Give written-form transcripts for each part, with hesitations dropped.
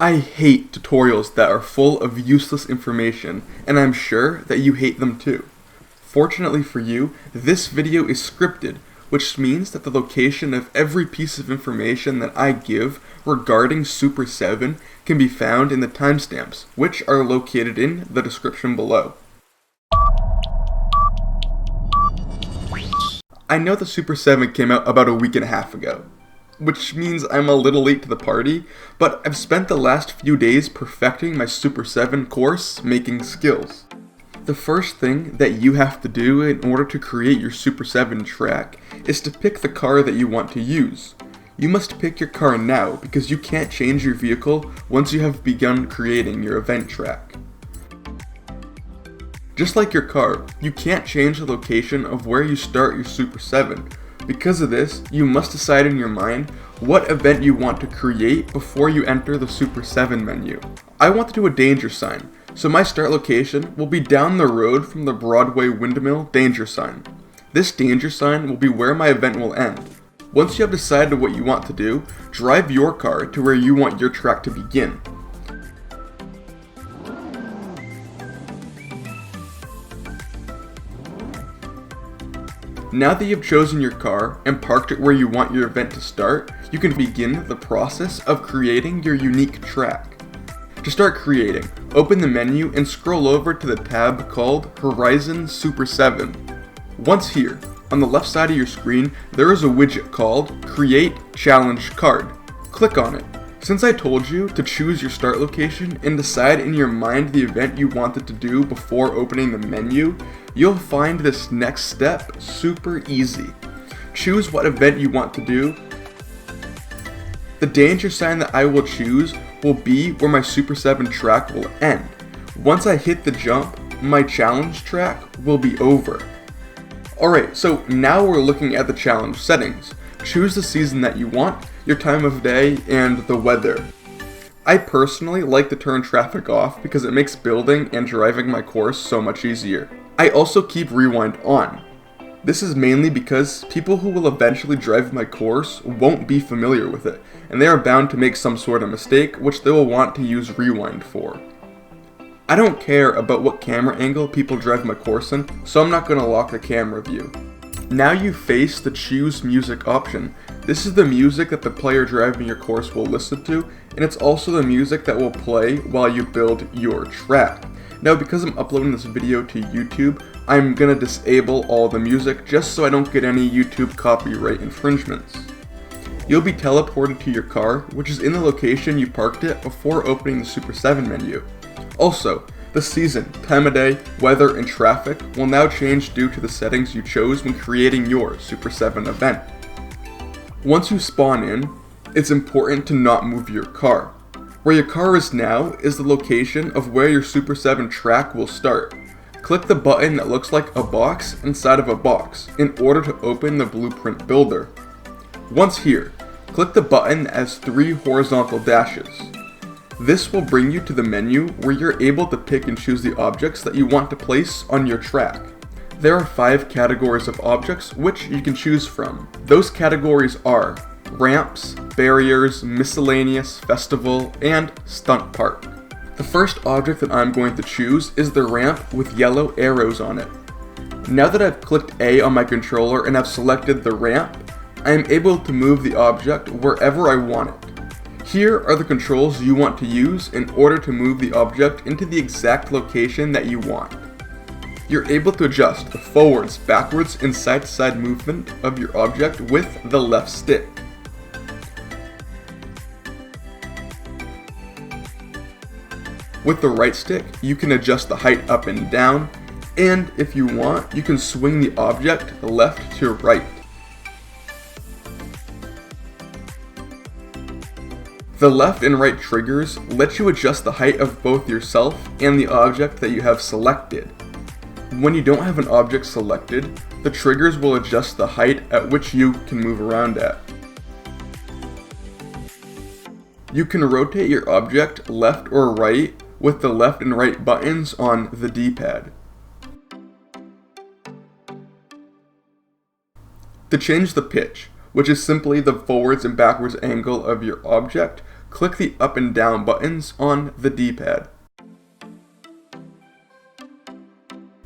I hate tutorials that are full of useless information, and I'm sure that you hate them too. Fortunately for you, this video is scripted, which means that the location of every piece of information that I give regarding Super 7 can be found in the timestamps, which are located in the description below. I know the Super 7 came out about a week and a half ago, which means I'm a little late to the party, but I've spent the last few days perfecting my Super 7 course making skills. The first thing that you have to do in order to create your Super 7 track is to pick the car that you want to use. You must pick your car now because you can't change your vehicle once you have begun creating your event track. Just like your car, you can't change the location of where you start your Super 7. Because of this, you must decide in your mind what event you want to create before you enter the Super 7 menu. I want to do a danger sign, so my start location will be down the road from the Broadway Windmill danger sign. This danger sign will be where my event will end. Once you have decided what you want to do, drive your car to where you want your track to begin. Now that you've chosen your car and parked it where you want your event to start, you can begin the process of creating your unique track. To start creating, open the menu and scroll over to the tab called Horizon Super 7. Once here, on the left side of your screen, there is a widget called Create Challenge Card. Click on it. Since I told you to choose your start location and decide in your mind the event you wanted to do before opening the menu, you'll find this next step super easy. Choose what event you want to do. The danger sign that I will choose will be where my Super 7 track will end. Once I hit the jump, my challenge track will be over. Alright, so now we're looking at the challenge settings. Choose the season that you want, your time of day, and the weather. I personally like to turn traffic off because it makes building and driving my course so much easier. I also keep rewind on. This is mainly because people who will eventually drive my course won't be familiar with it, and they are bound to make some sort of mistake which they will want to use rewind for. I don't care about what camera angle people drive my course in, so I'm not going to lock the camera view. Now you face the choose music option. This is the music that the player driving your course will listen to, and it's also the music that will play while you build your track. Now because I'm uploading this video to YouTube, I'm gonna disable all the music just so I don't get any YouTube copyright infringements. You'll be teleported to your car, which is in the location you parked it before opening the Super 7 menu. Also, the season, time of day, weather, and traffic will now change due to the settings you chose when creating your Super 7 event. Once you spawn in, it's important to not move your car. Where your car is now is the location of where your Super 7 track will start. Click the button that looks like a box inside of a box in order to open the blueprint builder. Once here, click the button that has 3 horizontal dashes. This will bring you to the menu where you're able to pick and choose the objects that you want to place on your track. There are 5 categories of objects which you can choose from. Those categories are ramps, barriers, miscellaneous, festival, and stunt park. The first object that I'm going to choose is the ramp with yellow arrows on it. Now that I've clicked A on my controller and I've selected the ramp, I am able to move the object wherever I want it. Here are the controls you want to use in order to move the object into the exact location that you want. You're able to adjust the forwards, backwards, and side-to-side movement of your object with the left stick. With the right stick, you can adjust the height up and down, and if you want, you can swing the object left to right. The left and right triggers let you adjust the height of both yourself and the object that you have selected. When you don't have an object selected, the triggers will adjust the height at which you can move around at. You can rotate your object left or right with the left and right buttons on the D-pad. To change the pitch, which is simply the forwards and backwards angle of your object, click the up and down buttons on the D-pad.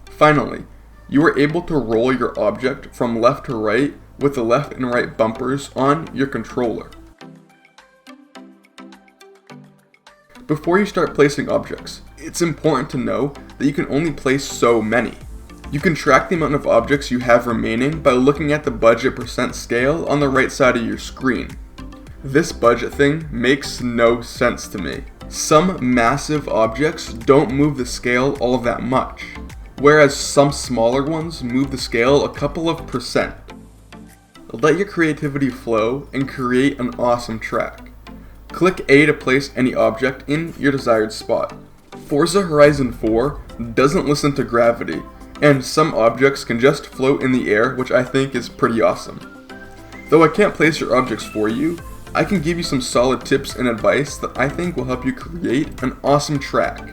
Finally, you are able to roll your object from left to right with the left and right bumpers on your controller. Before you start placing objects, it's important to know that you can only place so many. You can track the amount of objects you have remaining by looking at the budget % scale on the right side of your screen. This budget thing makes no sense to me. Some massive objects don't move the scale all that much, whereas some smaller ones move the scale a couple of %. Let your creativity flow and create an awesome track. Click A to place any object in your desired spot. Forza Horizon 4 doesn't listen to gravity, and some objects can just float in the air, which I think is pretty awesome. Though I can't place your objects for you, I can give you some solid tips and advice that I think will help you create an awesome track.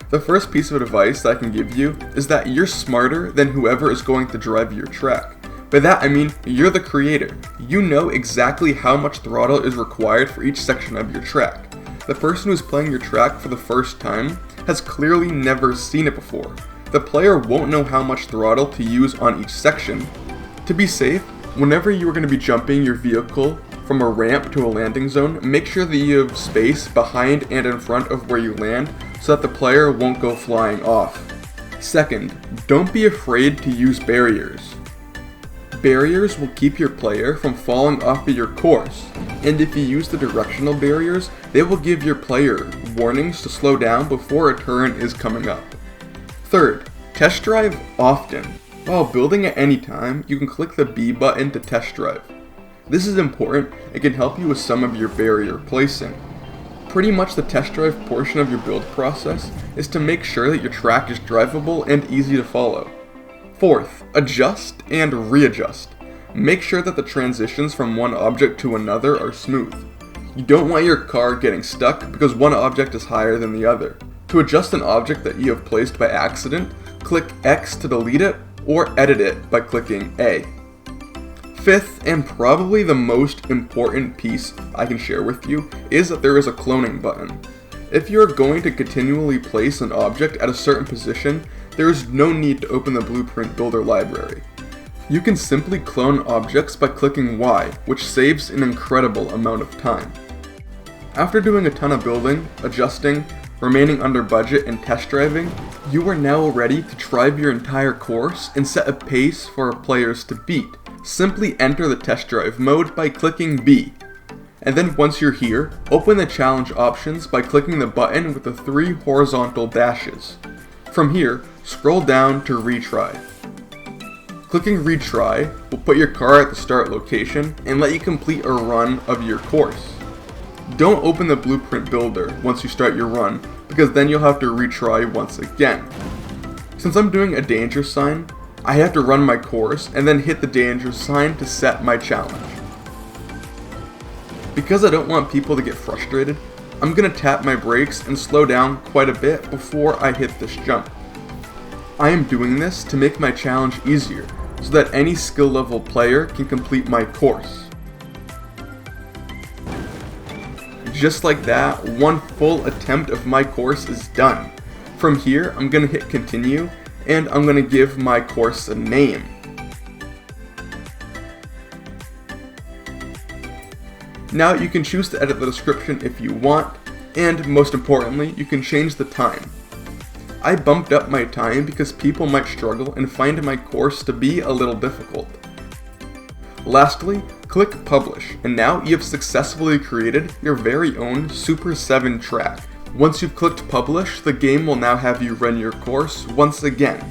The first piece of advice that I can give you is that you're smarter than whoever is going to drive your track. By that I mean, you're the creator. You know exactly how much throttle is required for each section of your track. The person who's playing your track for the first time has clearly never seen it before. The player won't know how much throttle to use on each section. To be safe, whenever you are going to be jumping your vehicle from a ramp to a landing zone, make sure that you have space behind and in front of where you land so that the player won't go flying off. Second, don't be afraid to use barriers. Barriers will keep your player from falling off of your course, and if you use the directional barriers, they will give your player warnings to slow down before a turn is coming up. Third, test drive often. While building at any time, you can click the B button to test drive. This is important and can help you with some of your barrier placing. Pretty much the test drive portion of your build process is to make sure that your track is drivable and easy to follow. Fourth, adjust and readjust. Make sure that the transitions from one object to another are smooth. You don't want your car getting stuck because one object is higher than the other. To adjust an object that you have placed by accident, click X to delete it or edit it by clicking A. Fifth, and probably the most important piece I can share with you, is that there is a cloning button. If you are going to continually place an object at a certain position, there is no need to open the Blueprint Builder library. You can simply clone objects by clicking Y, which saves an incredible amount of time. After doing a ton of building, adjusting, remaining under budget, and test driving, you are now ready to drive your entire course and set a pace for our players to beat. Simply enter the test drive mode by clicking B. And then once you're here, open the challenge options by clicking the button with the 3 horizontal dashes. From here, scroll down to retry. Clicking retry will put your car at the start location and let you complete a run of your course. Don't open the Blueprint Builder once you start your run, because then you'll have to retry once again. Since I'm doing a danger sign, I have to run my course and then hit the danger sign to set my challenge. Because I don't want people to get frustrated, I'm going to tap my brakes and slow down quite a bit before I hit this jump. I am doing this to make my challenge easier, so that any skill level player can complete my course. Just like that, one full attempt of my course is done. From here, I'm going to hit continue, and I'm going to give my course a name. Now you can choose to edit the description if you want, and most importantly, you can change the time. I bumped up my time because people might struggle and find my course to be a little difficult. Lastly, click publish, and now you have successfully created your very own Super7 track. Once you've clicked publish, the game will now have you run your course once again.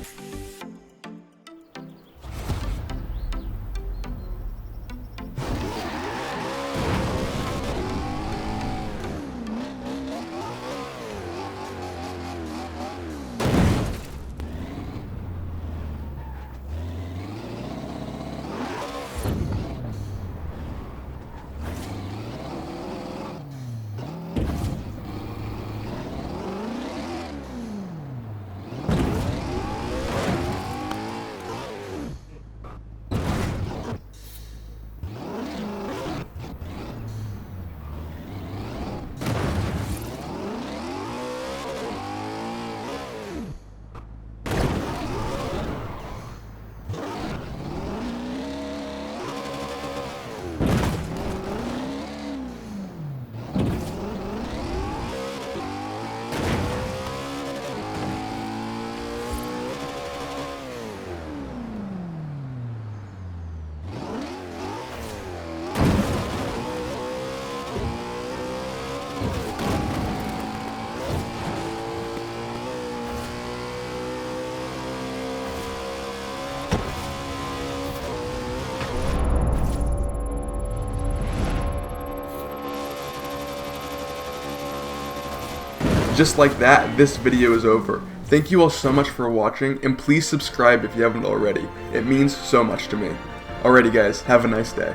Just like that, this video is over. Thank you all so much for watching, and please subscribe if you haven't already. It means so much to me. Alrighty guys, have a nice day.